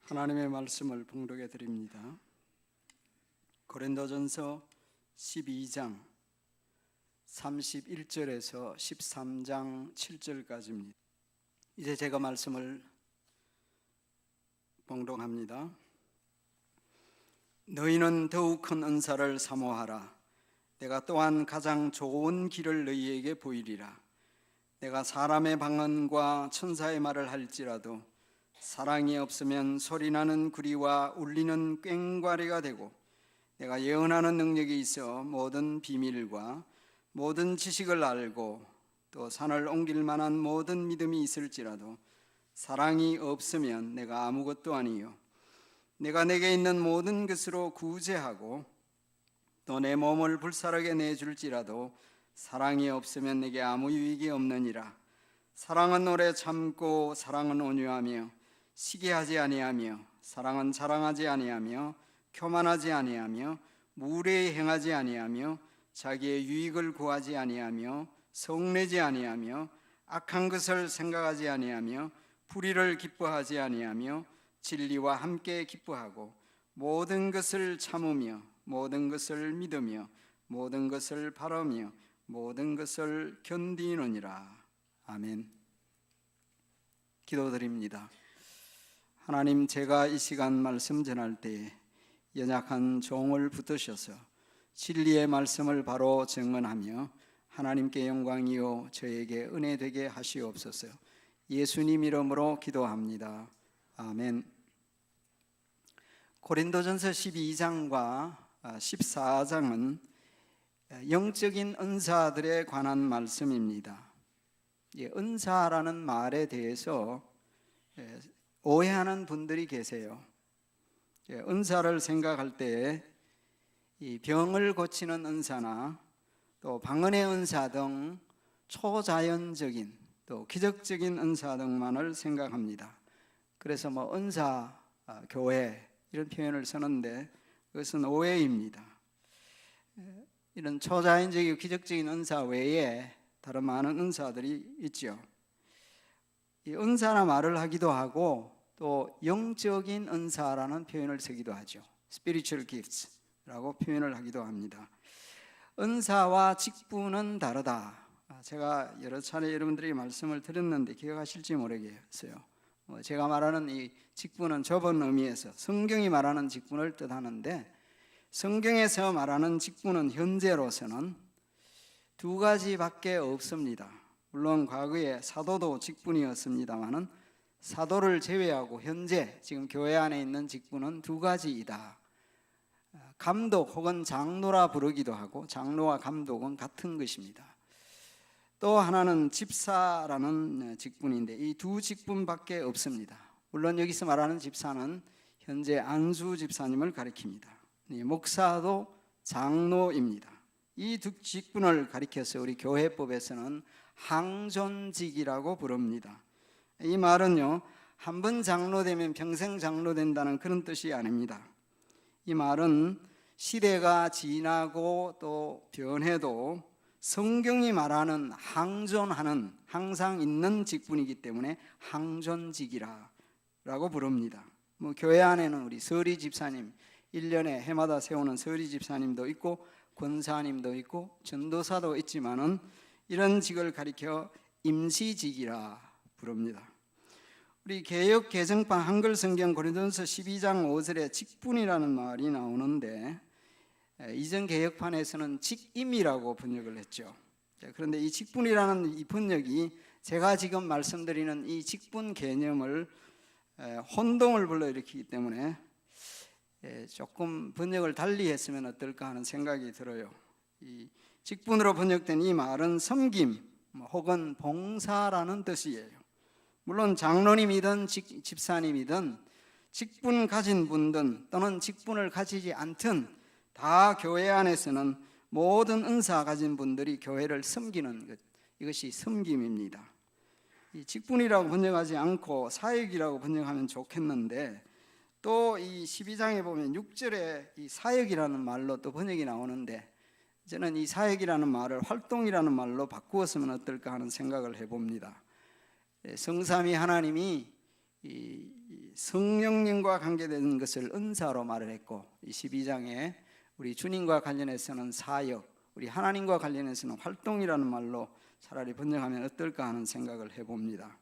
하나님의 말씀을 봉독해 드립니다. 고린도전서 12장 31절에서 13장 7절까지입니다. 이제 제가 말씀을 봉독합니다. 너희는 더욱 큰 은사를 사모하라. 내가 또한 가장 좋은 길을 너희에게 보이리라. 내가 사람의 방언과 천사의 말을 할지라도 사랑이 없으면 소리나는 구리와 울리는 꽹과리가 되고, 내가 예언하는 능력이 있어 모든 비밀과 모든 지식을 알고 또 산을 옮길 만한 모든 믿음이 있을지라도 사랑이 없으면 내가 아무것도 아니요, 내가 내게 있는 모든 것으로 구제하고 또 내 몸을 불사르게 내줄지라도 사랑이 없으면 내게 아무 유익이 없느니라. 사랑은 오래 참고 사랑은 온유하며 시기하지 아니하며 사랑은 자랑하지 아니하며 교만하지 아니하며 무례히 행하지 아니하며 자기의 유익을 구하지 아니하며 성내지 아니하며 악한 것을 생각하지 아니하며 불의를 기뻐하지 아니하며 진리와 함께 기뻐하고 모든 것을 참으며 모든 것을 믿으며 모든 것을 바라며 모든 것을 견디느니라. 아멘. 기도드립니다. 하나님, 제가 이 시간 말씀 전할 때에 연약한 종을 붙드셔서 진리의 말씀을 바로 증언하며 하나님께 영광이요 저에게 은혜 되게 하시옵소서. 예수님 이름으로 기도합니다. 아멘. 고린도전서 12장과 14장은 영적인 은사들에 관한 말씀입니다. 은사라는 말에 대해서 오해하는 분들이 계세요. 은사를 생각할 때 이 병을 고치는 은사나 또 방언의 은사 등 초자연적인 또 기적적인 은사 등만을 생각합니다. 그래서 은사, 교회 이런 표현을 쓰는데 그것은 오해입니다. 이런 초자연적이고 기적적인 은사 외에 다른 많은 은사들이 있죠. 이 은사나 말을 하기도 하고 또 영적인 은사라는 표현을 쓰기도 하죠. Spiritual gifts라고 표현을 하기도 합니다. 은사와 직분은 다르다. 제가 여러 차례 여러분들에게 말씀을 드렸는데 기억하실지 모르겠어요. 제가 말하는 이 직분은 좁은 의미에서 성경이 말하는 직분을 뜻하는데, 성경에서 말하는 직분은 현재로서는 두 가지밖에 없습니다. 물론 과거에 사도도 직분이었습니다마는 사도를 제외하고 현재 지금 교회 안에 있는 직분은 두 가지이다. 감독 혹은 장로라 부르기도 하고 장로와 감독은 같은 것입니다. 또 하나는 집사라는 직분인데 이 두 직분밖에 없습니다. 물론 여기서 말하는 집사는 현재 안수 집사님을 가리킵니다. 목사도 장로입니다. 이 두 직분을 가리켜서 우리 교회법에서는 항존직이라고 부릅니다. 이 말은요, 한 번 장로되면 평생 장로된다는 그런 뜻이 아닙니다. 이 말은 시대가 지나고 또 변해도 성경이 말하는 항존하는, 항상 있는 직분이기 때문에 항존직이라고 부릅니다. 교회 안에는 우리 서리 집사님, 1년에 해마다 세우는 서리 집사님도 있고 권사님도 있고 전도사도 있지만은 이런 직을 가리켜 임시직이라 부릅니다. 우리 개역 개정판 한글 성경 고린도전서 12장 5절에 직분이라는 말이 나오는데 이전 개역판에서는 직임이라고 번역을 했죠. 그런데 이 직분이라는 이 번역이 제가 지금 말씀드리는 이 직분 개념을 혼동을 불러일으키기 때문에 조금 번역을 달리 했으면 어떨까 하는 생각이 들어요. 이 직분으로 번역된 이 말은 섬김 혹은 봉사라는 뜻이에요. 물론 장로님이든 집사님이든 직분 가진 분든 또는 직분을 가지지 않든 다 교회 안에서는 모든 은사 가진 분들이 교회를 섬기는 것, 이것이 섬김입니다. 이 직분이라고 번역하지 않고 사역이라고 번역하면 좋겠는데 또 이 12장에 보면 6절에 이 사역이라는 말로 또 번역이 나오는데 저는 이 사역이라는 말을 활동이라는 말로 바꾸었으면 어떨까 하는 생각을 해봅니다. 성삼위 하나님이 이 성령님과 관계된 것을 은사로 말을 했고, 이 12장에 우리 주님과 관련해서는 사역, 우리 하나님과 관련해서는 활동이라는 말로 차라리 번역하면 어떨까 하는 생각을 해봅니다.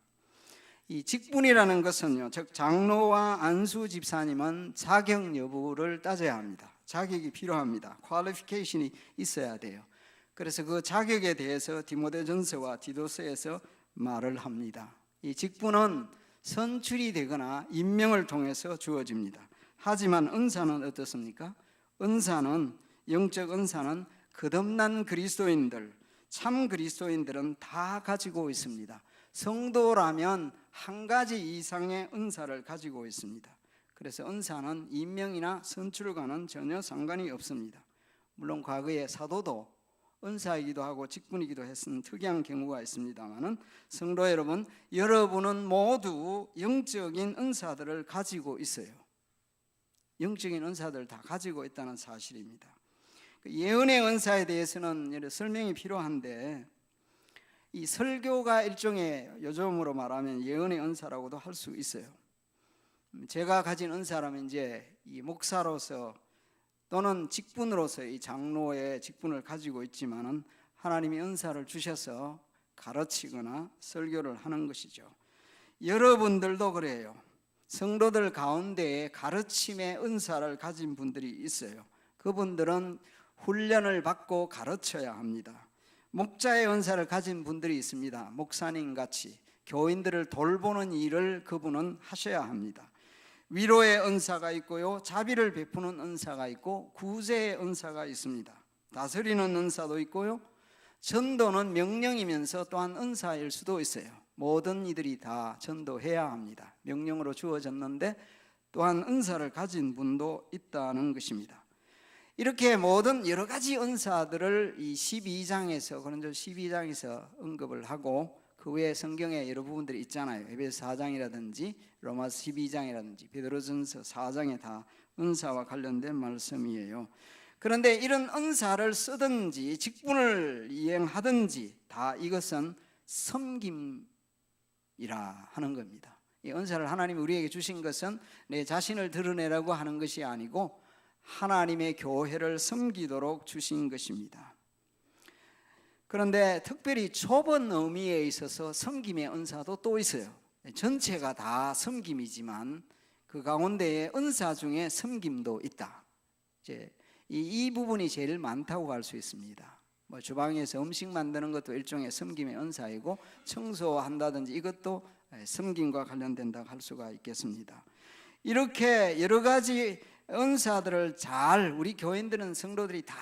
이 직분이라는 것은요, 즉 장로와 안수 집사님은 자격 여부를 따져야 합니다. 자격이 필요합니다. 퀄리피케이션이 있어야 돼요. 그래서 그 자격에 대해서 디모데전서와 디도서에서 말을 합니다. 이 직분은 선출이 되거나 임명을 통해서 주어집니다. 하지만 은사는 어떻습니까? 은사는, 영적 은사는 거듭난 그리스도인들, 참 그리스도인들은 다 가지고 있습니다. 성도라면 한 가지 이상의 은사를 가지고 있습니다. 그래서 은사는 임명이나 선출과는 전혀 상관이 없습니다. 물론 과거에 사도도 은사이기도 하고 직분이기도 했은 특이한 경우가 있습니다만은, 성도 여러분, 여러분은 모두 영적인 은사들을 가지고 있어요. 영적인 은사들을 다 가지고 있다는 사실입니다. 예언의 은사에 대해서는 설명이 필요한데, 이 설교가 일종의, 요즘으로 말하면 예언의 은사라고도 할 수 있어요. 제가 가진 은사라면 이제 이 목사로서 또는 직분으로서 이 장로의 직분을 가지고 있지만은, 하나님이 은사를 주셔서 가르치거나 설교를 하는 것이죠. 여러분들도 그래요. 성도들 가운데에 가르침의 은사를 가진 분들이 있어요. 그분들은 훈련을 받고 가르쳐야 합니다. 목자의 은사를 가진 분들이 있습니다. 목사님 같이 교인들을 돌보는 일을 그분은 하셔야 합니다. 위로의 은사가 있고요, 자비를 베푸는 은사가 있고, 구제의 은사가 있습니다. 다스리는 은사도 있고요, 전도는 명령이면서 또한 은사일 수도 있어요. 모든 이들이 다 전도해야 합니다. 명령으로 주어졌는데 또한 은사를 가진 분도 있다는 것입니다. 이렇게 모든 여러 가지 은사들을 이 12장에서, 고린도 12장에서 언급을 하고, 그 외에 성경에 여러 부분들이 있잖아요. 에베소 4장이라든지 로마서 12장이라든지 베드로전서 4장에 다 은사와 관련된 말씀이에요. 그런데 이런 은사를 쓰든지 직분을 이행하든지 다 이것은 섬김이라 하는 겁니다. 이 은사를 하나님이 우리에게 주신 것은 내 자신을 드러내라고 하는 것이 아니고 하나님의 교회를 섬기도록 주신 것입니다. 그런데 특별히 좁은 의미에 있어서 섬김의 은사도 또 있어요. 전체가 다 섬김이지만 그 가운데에 은사 중에 섬김도 있다. 이제 이 부분이 제일 많다고 할 수 있습니다. 주방에서 음식 만드는 것도 일종의 섬김의 은사이고, 청소한다든지 이것도 섬김과 관련된다고 할 수가 있겠습니다. 이렇게 여러 가지 은사들을 잘 우리 교인들은, 성도들이 다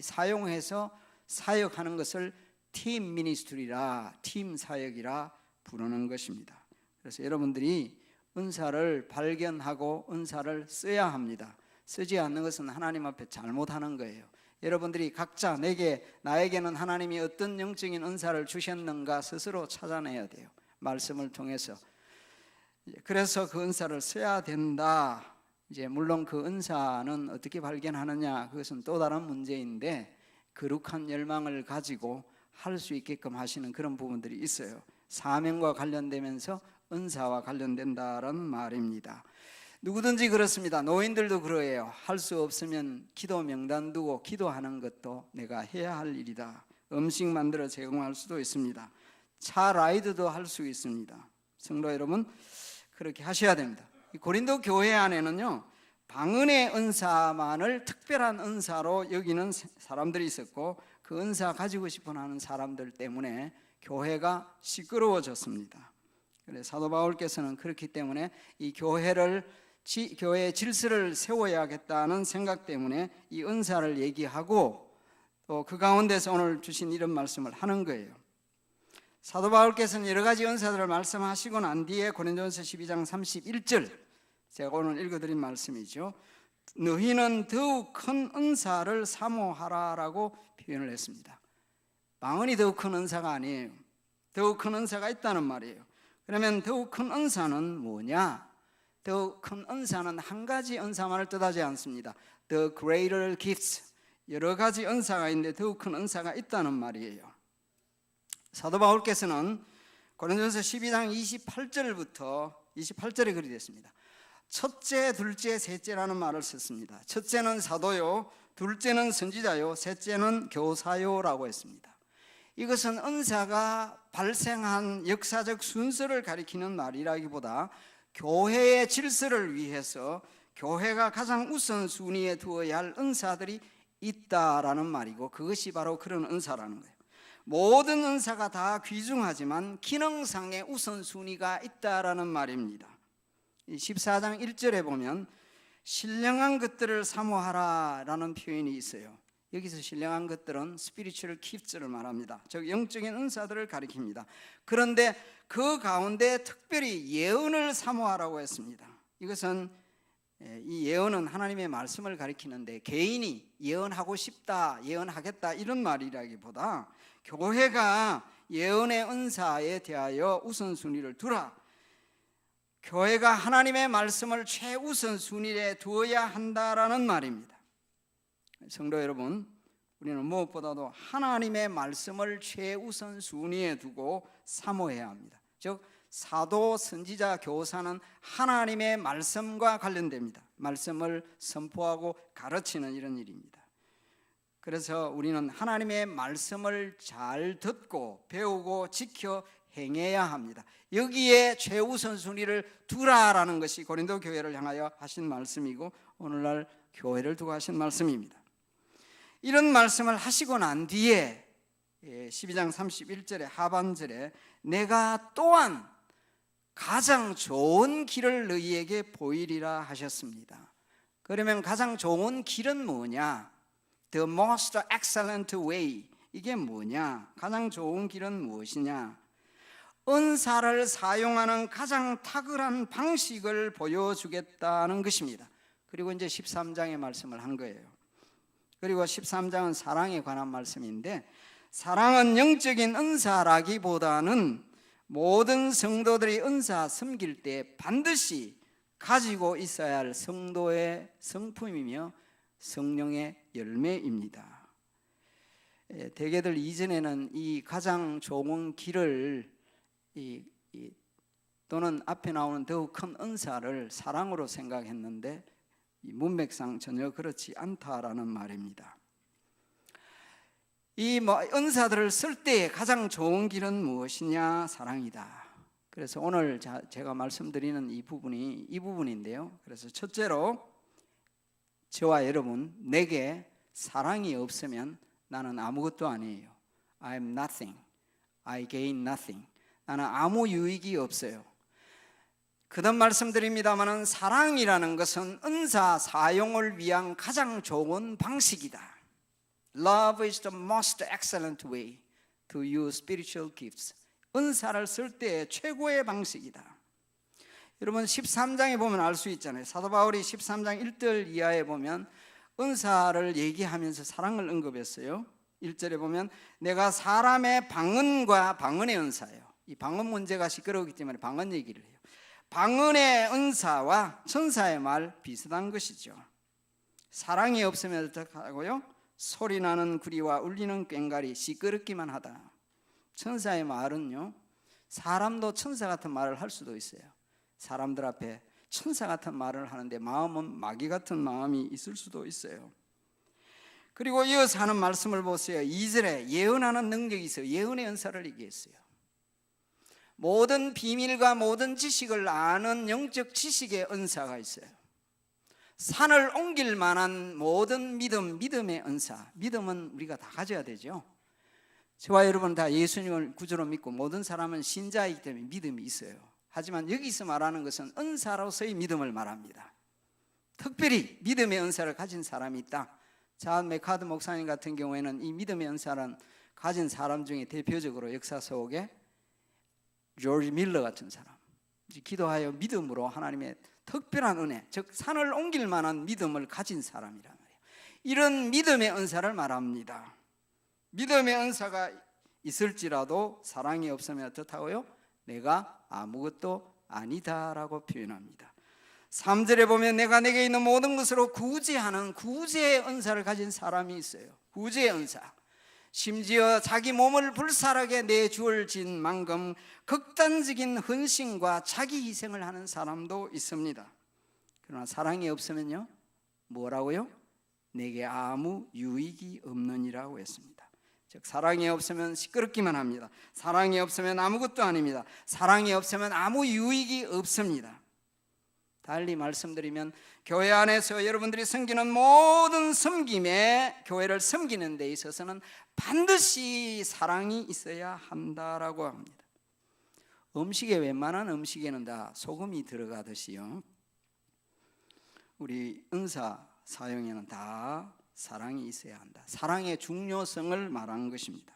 사용해서 사역하는 것을 팀 미니스트리라, 팀 사역이라 부르는 것입니다. 그래서 여러분들이 은사를 발견하고 은사를 써야 합니다. 쓰지 않는 것은 하나님 앞에 잘못하는 거예요. 여러분들이 각자 나에게는 하나님이 어떤 영적인 은사를 주셨는가 스스로 찾아내야 돼요. 말씀을 통해서. 그래서 그 은사를 써야 된다. 이제 물론 그 은사는 어떻게 발견하느냐, 그것은 또 다른 문제인데, 거룩한 열망을 가지고 할 수 있게끔 하시는 그런 부분들이 있어요. 사명과 관련되면서 은사와 관련된다는 말입니다. 누구든지 그렇습니다. 노인들도 그러해요. 할 수 없으면 기도 명단 두고 기도하는 것도 내가 해야 할 일이다. 음식 만들어 제공할 수도 있습니다. 차 라이드도 할 수 있습니다. 성도 여러분, 그렇게 하셔야 됩니다. 고린도 교회 안에는요, 방언의 은사만을 특별한 은사로 여기는 사람들이 있었고, 그 은사 가지고 싶어 하는 사람들 때문에 교회가 시끄러워졌습니다. 그래서 사도 바울께서는 그렇기 때문에 이 교회의 질서를 세워야겠다는 생각 때문에 이 은사를 얘기하고, 또 그 가운데서 오늘 주신 이런 말씀을 하는 거예요. 사도 바울께서는 여러 가지 은사들을 말씀하시고 난 뒤에 고린도전서 12장 31절, 제가 오늘 읽어드린 말씀이죠. 너희는 더욱 큰 은사를 사모하라라고 표현을 했습니다. 방언이 더욱 큰 은사가 아니에요. 더욱 큰 은사가 있다는 말이에요. 그러면 더욱 큰 은사는 뭐냐? 더욱 큰 은사는 한 가지 은사만을 뜻하지 않습니다. The greater gifts, 여러 가지 은사가 있는데 더욱 큰 은사가 있다는 말이에요. 사도 바울께서는 고린도전서 12장 28절부터 28절에 그리 됐습니다. 첫째, 둘째, 셋째라는 말을 썼습니다. 첫째는 사도요, 둘째는 선지자요, 셋째는 교사요라고 했습니다. 이것은 은사가 발생한 역사적 순서를 가리키는 말이라기보다 교회의 질서를 위해서 교회가 가장 우선순위에 두어야 할 은사들이 있다라는 말이고, 그것이 바로 그런 은사라는 거예요. 모든 은사가 다 귀중하지만 기능상의 우선순위가 있다라는 말입니다. 14장 1절에 보면 신령한 것들을 사모하라 라는 표현이 있어요. 여기서 신령한 것들은 spiritual gifts를 말합니다. 즉 영적인 은사들을 가리킵니다. 그런데 그 가운데 특별히 예언을 사모하라고 했습니다. 이것은 이 예언은 하나님의 말씀을 가리키는데 개인이 예언하고 싶다, 예언하겠다 이런 말이라기보다 교회가 예언의 은사에 대하여 우선순위를 두라, 교회가 하나님의 말씀을 최우선순위에 두어야 한다라는 말입니다. 성도 여러분, 우리는 무엇보다도 하나님의 말씀을 최우선순위에 두고 사모해야 합니다. 즉 사도, 선지자, 교사는 하나님의 말씀과 관련됩니다. 말씀을 선포하고 가르치는 이런 일입니다. 그래서 우리는 하나님의 말씀을 잘 듣고 배우고 지켜 행해야 합니다. 여기에 최우선순위를 두라라는 것이 고린도 교회를 향하여 하신 말씀이고 오늘날 교회를 두고 하신 말씀입니다. 이런 말씀을 하시고 난 뒤에 12장 31절의 하반절에 내가 또한 가장 좋은 길을 너희에게 보이리라 하셨습니다. 그러면 가장 좋은 길은 뭐냐? The most excellent way, 이게 뭐냐? 가장 좋은 길은 무엇이냐? 은사를 사용하는 가장 탁월한 방식을 보여주겠다는 것입니다. 그리고 이제 13장의 말씀을 한 거예요. 그리고 13장은 사랑에 관한 말씀인데, 사랑은 영적인 은사라기보다는 모든 성도들이 은사 섬길 때 반드시 가지고 있어야 할 성도의 성품이며 성령의 열매입니다. 대개들 이전에는 이 가장 좋은 길을 또는 앞에 나오는 더욱 큰 은사를 사랑으로 생각했는데 이 문맥상 전혀 그렇지 않다라는 말입니다. 이 은사들을 쓸 때 가장 좋은 길은 무엇이냐? 사랑이다. 그래서 오늘 제가 말씀드리는 이 부분인데요. 그래서 첫째로 저와 여러분, 내게 사랑이 없으면 나는 아무것도 아니에요. I'm nothing. I gain nothing. 나는 아무 유익이 없어요. 그런 말씀드립니다마는 사랑이라는 것은 은사 사용을 위한 가장 좋은 방식이다. Love is the most excellent way to use spiritual gifts. 은사를 쓸 때 최고의 방식이다. 여러분 13장에 보면 알 수 있잖아요. 사도 바울이 13장 1절 이하에 보면 은사를 얘기하면서 사랑을 언급했어요. 1절에 보면 내가 사람의 방언과 방언의 은사예요. 이 방언 문제가 시끄러우기 때문에 방언 얘기를 해요. 방언의 은사와 천사의 말 비슷한 것이죠. 사랑이 없으면 어떡하고요? 소리나는 구리와 울리는 꽹과리 시끄럽기만 하다. 천사의 말은요, 사람도 천사 같은 말을 할 수도 있어요. 사람들 앞에 천사 같은 말을 하는데 마음은 마귀 같은 마음이 있을 수도 있어요. 그리고 이어서 하는 말씀을 보세요. 2절에 예언하는 능력이 있어요. 예언의 은사를 얘기했어요. 모든 비밀과 모든 지식을 아는 영적 지식의 은사가 있어요. 산을 옮길 만한 모든 믿음의 은사. 믿음은 우리가 다 가져야 되죠. 저와 여러분 다 예수님을 구주로 믿고 모든 사람은 신자이기 때문에 믿음이 있어요. 하지만 여기서 말하는 것은 은사로서의 믿음을 말합니다. 특별히 믿음의 은사를 가진 사람이 있다. 존 맥카드 목사님 같은 경우에는 이 믿음의 은사를 가진 사람 중에 대표적으로 역사 속에 조지 밀러 같은 사람, 기도하여 믿음으로 하나님의 특별한 은혜, 즉 산을 옮길 만한 믿음을 가진 사람이란 말이에요. 이런 믿음의 은사를 말합니다. 믿음의 은사가 있을지라도 사랑이 없으면 어떻다고요? 내가 아무것도 아니다라고 표현합니다. 3절에 보면 내가 내게 있는 모든 것으로 구제하는 구제의 은사를 가진 사람이 있어요. 구제의 은사. 심지어 자기 몸을 불살하게 내주어진 만큼 극단적인 헌신과 자기 희생을 하는 사람도 있습니다. 그러나 사랑이 없으면요, 뭐라고요? 내게 아무 유익이 없느니라고 했습니다. 즉 사랑이 없으면 시끄럽기만 합니다. 사랑이 없으면 아무것도 아닙니다. 사랑이 없으면 아무 유익이 없습니다. 달리 말씀드리면 교회 안에서 여러분들이 섬기는 모든 섬김에, 교회를 섬기는 데 있어서는 반드시 사랑이 있어야 한다라고 합니다. 음식에, 웬만한 음식에는 다 소금이 들어가듯이요, 우리 은사 사용에는 다 사랑이 있어야 한다. 사랑의 중요성을 말한 것입니다.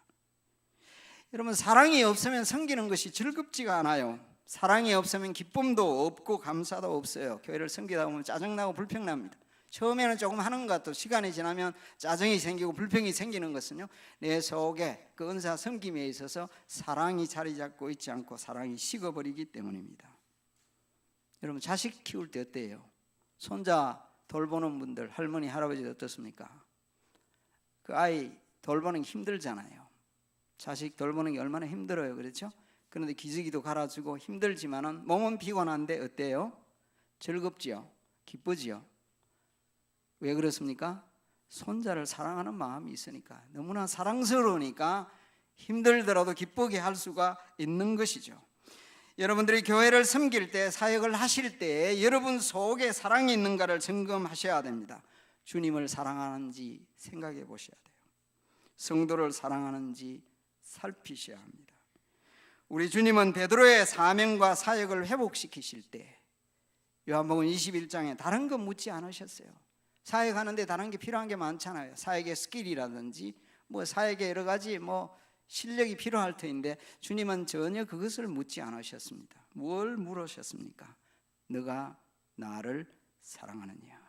여러분, 사랑이 없으면 섬기는 것이 즐겁지가 않아요. 사랑이 없으면 기쁨도 없고 감사도 없어요. 교회를 섬기다 보면 짜증나고 불평납니다. 처음에는 조금 하는 것 같아도 시간이 지나면 짜증이 생기고 불평이 생기는 것은요, 내 속에 그 은사 섬김에 있어서 사랑이 자리 잡고 있지 않고 사랑이 식어버리기 때문입니다. 여러분, 자식 키울 때 어때요? 손자 돌보는 분들, 할머니, 할아버지 어떻습니까? 그 아이 돌보는 게 힘들잖아요. 자식 돌보는 게 얼마나 힘들어요, 그렇죠? 그런데 기저귀도 갈아주고 힘들지만은 몸은 피곤한데 어때요? 즐겁지요? 기쁘지요? 왜 그렇습니까? 손자를 사랑하는 마음이 있으니까, 너무나 사랑스러우니까 힘들더라도 기쁘게 할 수가 있는 것이죠. 여러분들이 교회를 섬길 때, 사역을 하실 때 여러분 속에 사랑이 있는가를 점검하셔야 됩니다. 주님을 사랑하는지 생각해 보셔야 돼요. 성도를 사랑하는지 살피셔야 합니다. 우리 주님은 베드로의 사명과 사역을 회복시키실 때 요한복음 21장에 다른 거 묻지 않으셨어요. 사역하는데 다른 게 필요한 게 많잖아요. 사역의 스킬이라든지 뭐 사역의 여러 가지 실력이 필요할 터인데 주님은 전혀 그것을 묻지 않으셨습니다. 뭘 물으셨습니까? 너가 나를 사랑하느냐?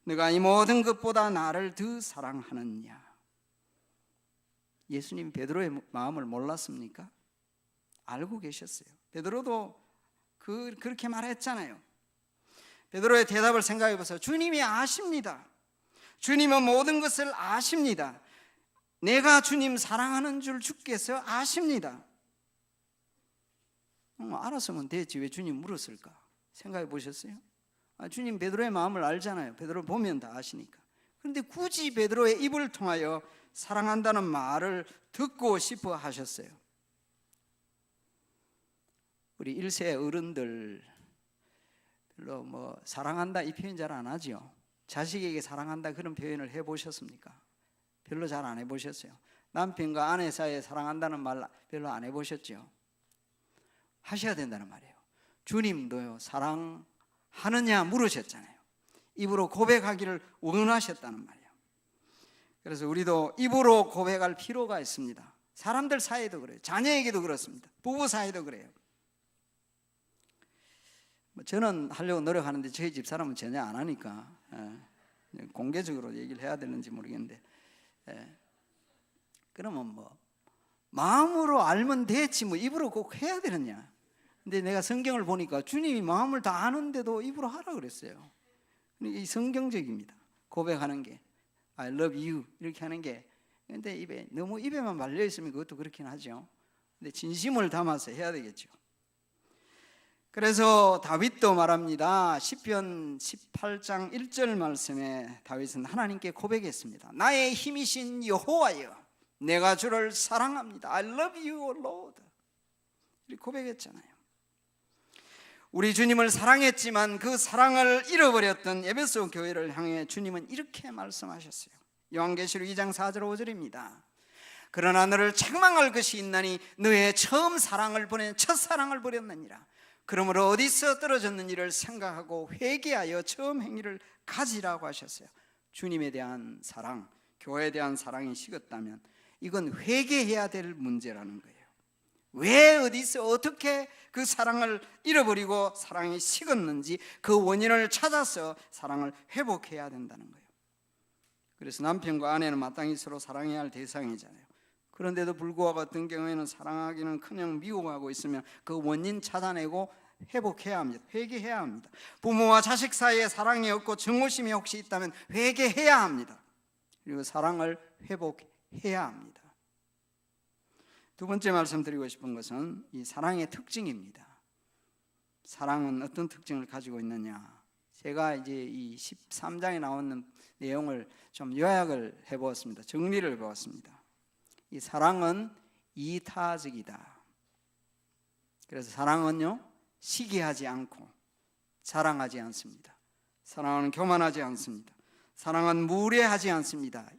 너가 이 모든 것보다 나를 더 사랑하느냐? 예수님 베드로의 마음을 몰랐습니까? 알고 계셨어요. 베드로도 그렇게 말했잖아요. 베드로의 대답을 생각해 보세요. 주님이 아십니다. 주님은 모든 것을 아십니다. 내가 주님 사랑하는 줄 주께서 아십니다. 알았으면 됐지 왜 주님 물었을까? 생각해 보셨어요? 주님 베드로의 마음을 알잖아요. 베드로 보면 다 아시니까. 그런데 굳이 베드로의 입을 통하여 사랑한다는 말을 듣고 싶어 하셨어요. 우리 1세 어른들 별로 사랑한다 이 표현 잘 안 하죠. 자식에게 사랑한다 그런 표현을 해보셨습니까? 별로 잘 안 해보셨어요. 남편과 아내 사이에 사랑한다는 말 별로 안 해보셨죠? 하셔야 된다는 말이에요. 주님도요, 사랑하느냐 물으셨잖아요. 입으로 고백하기를 원하셨다는 말이에요. 그래서 우리도 입으로 고백할 필요가 있습니다. 사람들 사이에도 그래요. 자녀에게도 그렇습니다. 부부 사이도 그래요. 저는 하려고 노력하는데 저희 집 사람은 전혀 안 하니까 공개적으로 얘기를 해야 되는지 모르겠는데, 그러면 마음으로 알면 됐지 입으로 꼭 해야 되느냐? 근데 내가 성경을 보니까 주님이 마음을 다 아는데도 입으로 하라 그랬어요. 이 성경적입니다. 고백하는 게 I love you 이렇게 하는 게. 근데 너무 입에만 말려 있으면 그것도 그렇긴 하죠. 근데 진심을 담아서 해야 되겠죠. 그래서 다윗도 말합니다. 시편 18장 1절 말씀에 다윗은 하나님께 고백했습니다. 나의 힘이신 여호와여, 내가 주를 사랑합니다. I love you, Lord. 이렇게 고백했잖아요. 우리 주님을 사랑했지만 그 사랑을 잃어버렸던 에베소 교회를 향해 주님은 이렇게 말씀하셨어요. 요한계시록 2장 4절 5절입니다. 그러나 너를 책망할 것이 있나니 너의 처음 사랑을 보낸 첫사랑을 버렸느니라. 그러므로 어디서 떨어졌는지를 생각하고 회개하여 처음 행위를 가지라고 하셨어요. 주님에 대한 사랑, 교회에 대한 사랑이 식었다면 이건 회개해야 될 문제라는 거예요. 왜 어디서 어떻게 그 사랑을 잃어버리고 사랑이 식었는지 그 원인을 찾아서 사랑을 회복해야 된다는 거예요. 그래서 남편과 아내는 마땅히 서로 사랑해야 할 대상이잖아요. 그런데도 불구하고 어떤 경우에는 사랑하기는커녕 미워하고 있으면 그 원인 찾아내고 회복해야 합니다. 회개해야 합니다. 부모와 자식 사이에 사랑이 없고 증오심이 혹시 있다면 회개해야 합니다. 그리고 사랑을 회복해야 합니다. 두 번째 말씀드리고 싶은 것은 이 사랑의 특징입니다. 사랑은 어떤 특징을 가지고 있느냐? 제가 이제 이 13장에 나오는 내용을 좀 요약을 해보았습니다. 정리를 해보았습니다. 이 사랑은 이타적이다. 그래서 사랑은요, 시기하지 않고 자랑하지 않습니다. 사랑은 교만하지 않습니다. 사랑은 무례하지 않습니다.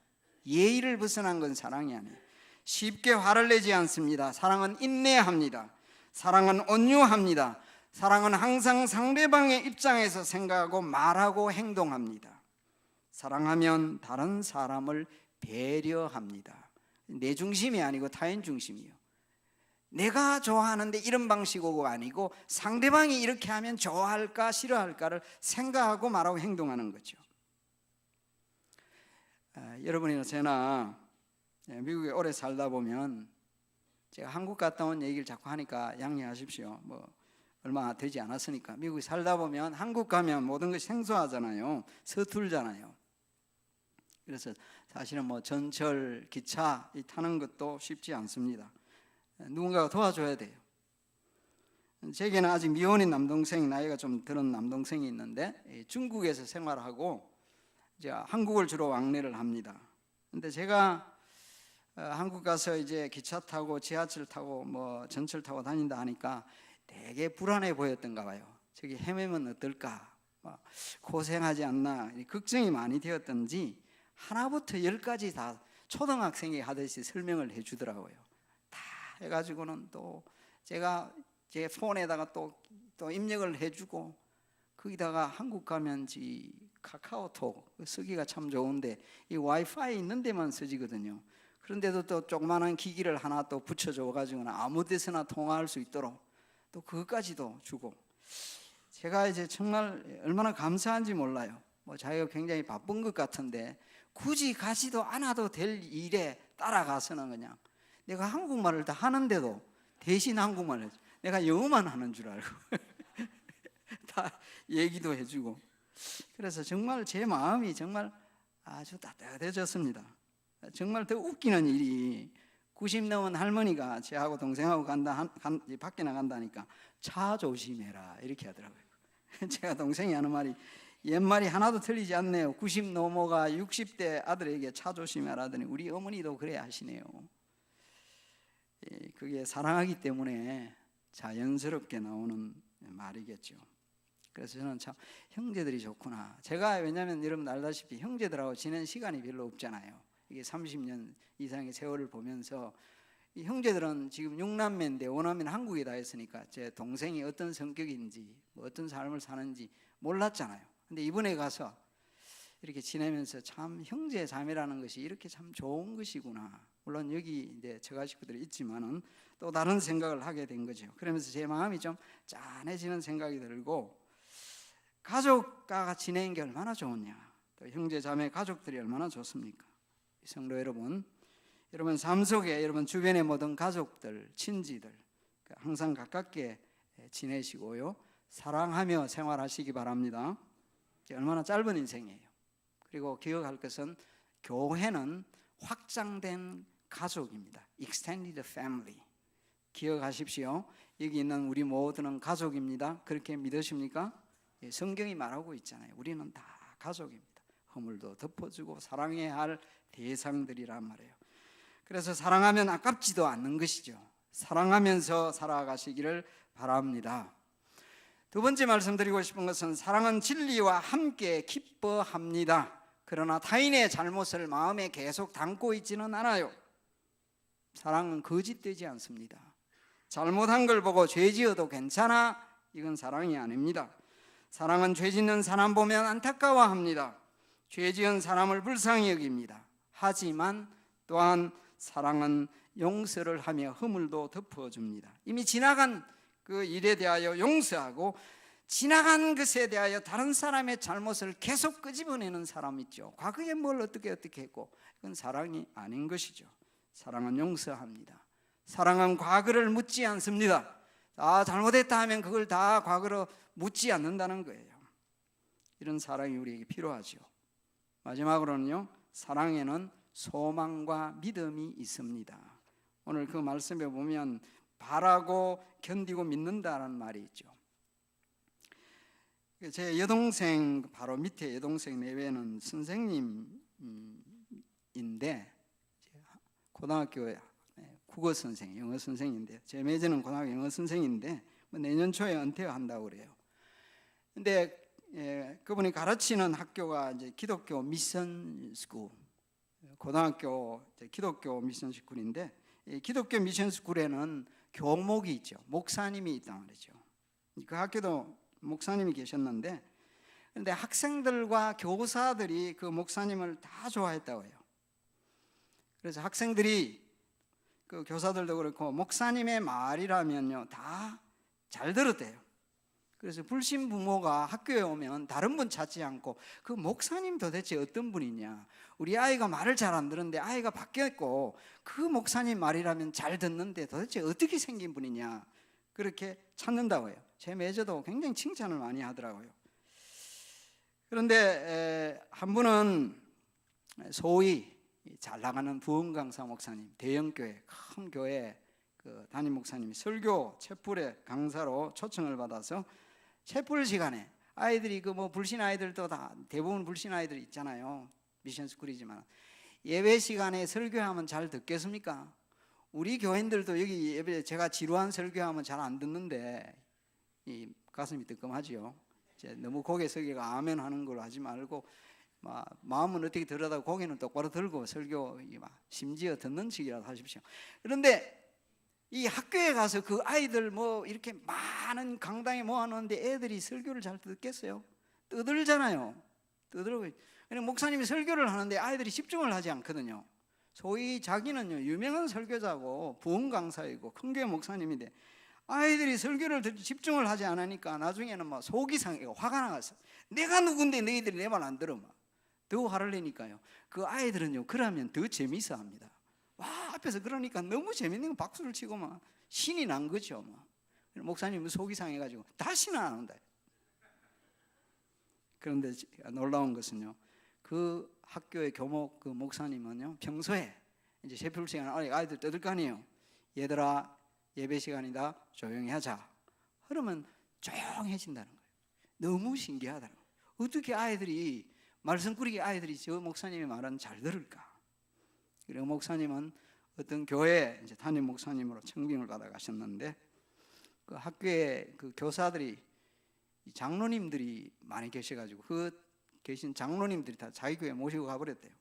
예의를 벗어난 건 사랑이 아니에요. 쉽게 화를 내지 않습니다. 사랑은 인내합니다. 사랑은 온유합니다. 사랑은 항상 상대방의 입장에서 생각하고 말하고 행동합니다. 사랑하면 다른 사람을 배려합니다. 내 중심이 아니고 타인 중심이요. 내가 좋아하는데 이런 방식으로가 아니고 상대방이 이렇게 하면 좋아할까 싫어할까를 생각하고 말하고 행동하는 거죠. 여러분이나 저나 미국에 오래 살다 보면, 제가 한국 갔다 온 얘기를 자꾸 하니까 양해하십시오. 뭐 얼마 되지 않았으니까. 미국에 살다 보면 한국 가면 모든 것이 생소하잖아요. 서툴잖아요. 그래서 사실은 뭐 전철, 기차 타는 것도 쉽지 않습니다. 누군가가 도와줘야 돼요. 제게는 아직 미혼인 남동생이, 나이가 좀 들은 남동생이 있는데 중국에서 생활하고 이제 한국을 주로 왕래를 합니다. 근데 제가 한국 가서 이제 기차 타고 지하철 타고 뭐 전철 타고 다닌다 하니까 되게 불안해 보였던가 봐요. 저기 헤매면 어떨까, 고생하지 않나, 걱정이 많이 되었던지 하나부터 열까지 다 초등학생이 하듯이 설명을 해주더라고요. 다 해가지고는 또 제가 제 폰에다가 또 입력을 해주고, 거기다가 한국 가면 카카오톡 쓰기가 참 좋은데 이 와이파이 있는 데만 쓰지거든요. 그런데도 또 조그마한 기기를 하나 또 붙여줘 가지고는 아무 데서나 통화할 수 있도록 또 그것까지도 주고, 제가 이제 정말 얼마나 감사한지 몰라요. 뭐 자기가 굉장히 바쁜 것 같은데 굳이 가지도 않아도 될 일에 따라가서는 그냥 내가 한국말을 다 하는데도 대신 한국말을 해줘. 내가 영어만 하는 줄 알고 다 얘기도 해주고, 그래서 정말 제 마음이 정말 아주 따뜻해졌습니다. 정말 더 웃기는 일이 90 넘은 할머니가 저하고 동생하고 밖에 나간다니까 차 조심해라 이렇게 하더라고요. 제가 동생이 하는 말이 옛말이 하나도 틀리지 않네요. 90 넘어가 60대 아들에게 차 조심해라 하더니 우리 어머니도 그래 하시네요. 그게 사랑하기 때문에 자연스럽게 나오는 말이겠죠. 그래서 저는 참 형제들이 좋구나. 제가 왜냐하면 여러분 알다시피 형제들하고 지낸 시간이 별로 없잖아요. 이게 30년 이상의 세월을 보면서 이 형제들은 지금 6남매인데 5남매는 한국에 다 있으니까 제 동생이 어떤 성격인지 뭐 어떤 삶을 사는지 몰랐잖아요. 근데 이번에 가서 이렇게 지내면서 참 형제 자매라는 것이 이렇게 참 좋은 것이구나. 물론 여기 이제 처가 식구들이 있지만은 또 다른 생각을 하게 된 거죠. 그러면서 제 마음이 좀 짠해지는 생각이 들고, 가족과 지내는 게 얼마나 좋으냐, 또 형제 자매 가족들이 얼마나 좋습니까? 성도 여러분 삶 속에 여러분 주변의 모든 가족들, 친지들 항상 가깝게 지내시고요, 사랑하며 생활하시기 바랍니다. 얼마나 짧은 인생이에요. 그리고 기억할 것은 교회는 확장된 가족입니다. Extended family. 기억하십시오. 여기 있는 우리 모두는 가족입니다. 그렇게 믿으십니까? 성경이 말하고 있잖아요. 우리는 다 가족입니다. 허물도 덮어주고 사랑해야 할 대상들이란 말이에요. 그래서 사랑하면 아깝지도 않는 것이죠. 사랑하면서 살아가시기를 바랍니다. 두 번째 말씀드리고 싶은 것은 사랑은 진리와 함께 기뻐합니다. 그러나 타인의 잘못을 마음에 계속 담고 있지는 않아요. 사랑은 거짓되지 않습니다. 잘못한 걸 보고 죄 지어도 괜찮아, 이건 사랑이 아닙니다. 사랑은 죄 짓는 사람 보면 안타까워합니다. 죄 지은 사람을 불쌍히 여깁니다. 하지만 또한 사랑은 용서를 하며 허물도 덮어줍니다. 이미 지나간 그 일에 대하여 용서하고 지나간 것에 대하여 다른 사람의 잘못을 계속 끄집어내는 사람 있죠. 과거에 뭘 어떻게 했고, 그건 사랑이 아닌 것이죠. 사랑은 용서합니다. 사랑은 과거를 묻지 않습니다. 잘못했다 하면 그걸 다 과거로 묻지 않는다는 거예요. 이런 사랑이 우리에게 필요하죠. 마지막으로는요, 사랑에는 소망과 믿음이 있습니다. 오늘 그 말씀에 보면 바라고 견디고 믿는다라는 말이 있죠. 제 여동생 바로 밑에 여동생 내외는 선생님인데 고등학교 국어 선생, 영어 선생인데 제 매제는 고등학교 영어 선생인데 내년 초에 은퇴한다고 그래요. 근데 그분이 가르치는 학교가 이제 기독교 미션 스쿨, 고등학교 기독교 미션 스쿨인데 기독교 미션 스쿨에는 교목이 있죠. 목사님이 있단 말이죠. 그 학교도 목사님이 계셨는데, 그런데 학생들과 교사들이 그 목사님을 다 좋아했다고 해요. 그래서 학생들이 그 교사들도 그렇고 목사님의 말이라면요 다 잘 들었대요. 그래서 불신 부모가 학교에 오면 다른 분 찾지 않고 그 목사님 도대체 어떤 분이냐, 우리 아이가 말을 잘 안 듣는데 아이가 바뀌었고 그 목사님 말이라면 잘 듣는데 도대체 어떻게 생긴 분이냐, 그렇게 찾는다고 해요. 제 매저도 굉장히 칭찬을 많이 하더라고요. 그런데 한 분은 소위 잘 나가는 부흥 강사 목사님, 대형교회 큰 교회 그 담임 목사님이 설교 채플의 강사로 초청을 받아서 채플 시간에 아이들이 그 뭐 불신 아이들도 다 대부분 불신 아이들이 있잖아요. 미션 스쿨이지만 예배 시간에 설교하면 잘 듣겠습니까? 우리 교인들도 여기 예배 제가 지루한 설교하면 잘 안 듣는데 이 가슴이 뜨끔하지요. 너무 고개 숙이가 아멘 하는 걸로 하지 말고 마음은 어떻게 들여다 고개는 똑바로 들고 설교 심지어 듣는 척이라도 하십시오. 그런데 이 학교에 가서 그 아이들 뭐 이렇게 많은 강당에 모아놓는데 애들이 설교를 잘 듣겠어요? 떠들잖아요. 떠들고. 목사님이 설교를 하는데 아이들이 집중을 하지 않거든요. 소위 자기는요 유명한 설교자고 부흥 강사이고 큰 교회 목사님인데 아이들이 설교를 집중을 하지 않으니까 나중에는 막 속이 상해고 화가 나서 내가 누군데 너희들이 내 말 안 들어 더 화를 내니까요. 그 아이들은요 그러면 더 재미있어 합니다. 와 앞에서 그러니까 너무 재밌는 거 박수를 치고 막 신이 난 거죠. 목사님은 속이 상해가지고 다시는 안 온다. 그런데 놀라운 것은요 그 학교의 교목 그 목사님은요 평소에 이제 제풀 시간에 아이들 떠들 거 아니에요. 얘들아 예배 시간이다 조용히 하자. 그러면 조용해진다는 거예요. 너무 신기하다는 거예요. 어떻게 아이들이 말썽꾸러기 아이들이 저 목사님의 말은 잘 들을까? 그리고 목사님은 어떤 교회 이제 담임 목사님으로 청빙을 받아가셨는데 그 학교에 그 교사들이 장로님들이 많이 계셔가지고 그 계신 장로님들이 다 자기 교회 모시고 가버렸대요.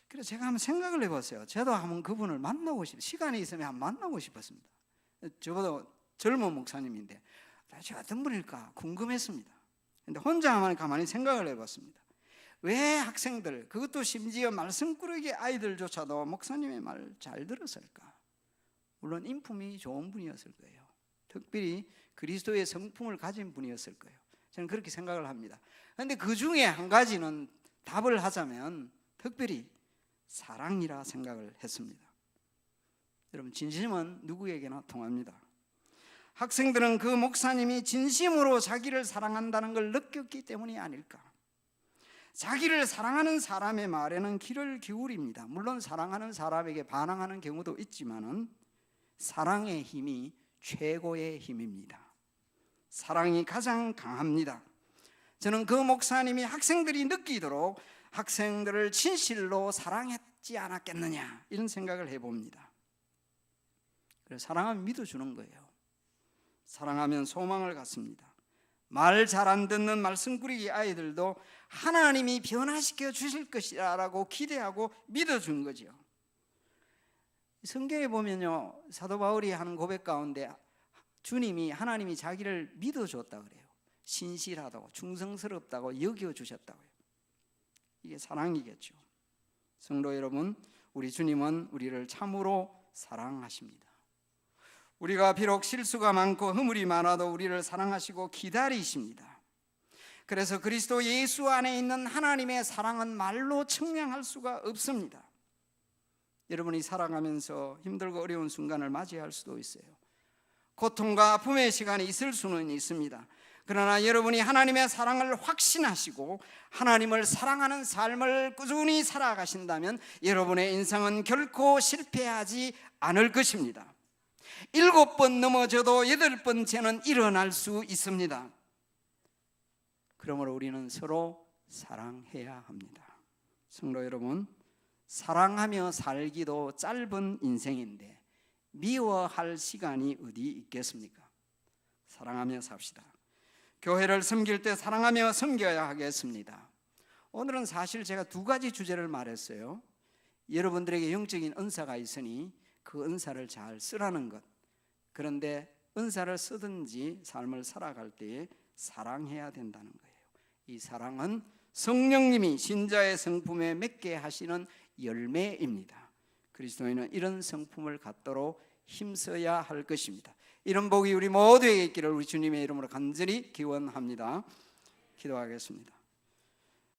그래서 제가 한번 생각을 해봤어요. 저도 한번 그분을 만나고 시간이 있으면 한번 만나고 싶었습니다. 저보다 젊은 목사님인데 도대체 어떤 분일까 궁금했습니다. 근데 혼자 한번 가만히 생각을 해봤습니다. 왜 학생들, 그것도 심지어 말썽꾸러기 아이들조차도 목사님의 말을 잘 들었을까? 물론 인품이 좋은 분이었을 거예요. 특별히 그리스도의 성품을 가진 분이었을 거예요. 저는 그렇게 생각을 합니다. 그런데 그 중에 한 가지는 답을 하자면 특별히 사랑이라 생각을 했습니다. 여러분 진심은 누구에게나 통합니다. 학생들은 그 목사님이 진심으로 자기를 사랑한다는 걸 느꼈기 때문이 아닐까? 자기를 사랑하는 사람의 말에는 귀를 기울입니다. 물론 사랑하는 사람에게 반항하는 경우도 있지만은 사랑의 힘이 최고의 힘입니다. 사랑이 가장 강합니다. 저는 그 목사님이 학생들이 느끼도록 학생들을 진실로 사랑했지 않았겠느냐 이런 생각을 해봅니다. 그래서 사랑하면 믿어주는 거예요. 사랑하면 소망을 갖습니다. 말 잘 안 듣는 말썽꾸러기 아이들도 하나님이 변화시켜 주실 것이라고 기대하고 믿어준 거죠. 성경에 보면요 사도 바울이 하는 고백 가운데 주님이 하나님이 자기를 믿어줬다 그래요. 신실하다고 충성스럽다고 여겨주셨다고요. 이게 사랑이겠죠. 성도 여러분, 우리 주님은 우리를 참으로 사랑하십니다. 우리가 비록 실수가 많고 허물이 많아도 우리를 사랑하시고 기다리십니다. 그래서 그리스도 예수 안에 있는 하나님의 사랑은 말로 측량할 수가 없습니다. 여러분이 살아가면서 힘들고 어려운 순간을 맞이할 수도 있어요. 고통과 아픔의 시간이 있을 수는 있습니다. 그러나 여러분이 하나님의 사랑을 확신하시고 하나님을 사랑하는 삶을 꾸준히 살아가신다면 여러분의 인생은 결코 실패하지 않을 것입니다. 7번 넘어져도 8번째는 일어날 수 있습니다. 그러므로 우리는 서로 사랑해야 합니다. 성도 여러분, 사랑하며 살기도 짧은 인생인데 미워할 시간이 어디 있겠습니까? 사랑하며 삽시다. 교회를 섬길 때 사랑하며 섬겨야 하겠습니다. 오늘은 사실 제가 2가지 주제를 말했어요. 여러분들에게 영적인 은사가 있으니 그 은사를 잘 쓰라는 것. 그런데 은사를 쓰든지 삶을 살아갈 때에 사랑해야 된다는 거예요. 이 사랑은 성령님이 신자의 성품에 맺게 하시는 열매입니다. 그리스도인은 이런 성품을 갖도록 힘써야 할 것입니다. 이런 복이 우리 모두에게 있기를 우리 주님의 이름으로 간절히 기원합니다. 기도하겠습니다.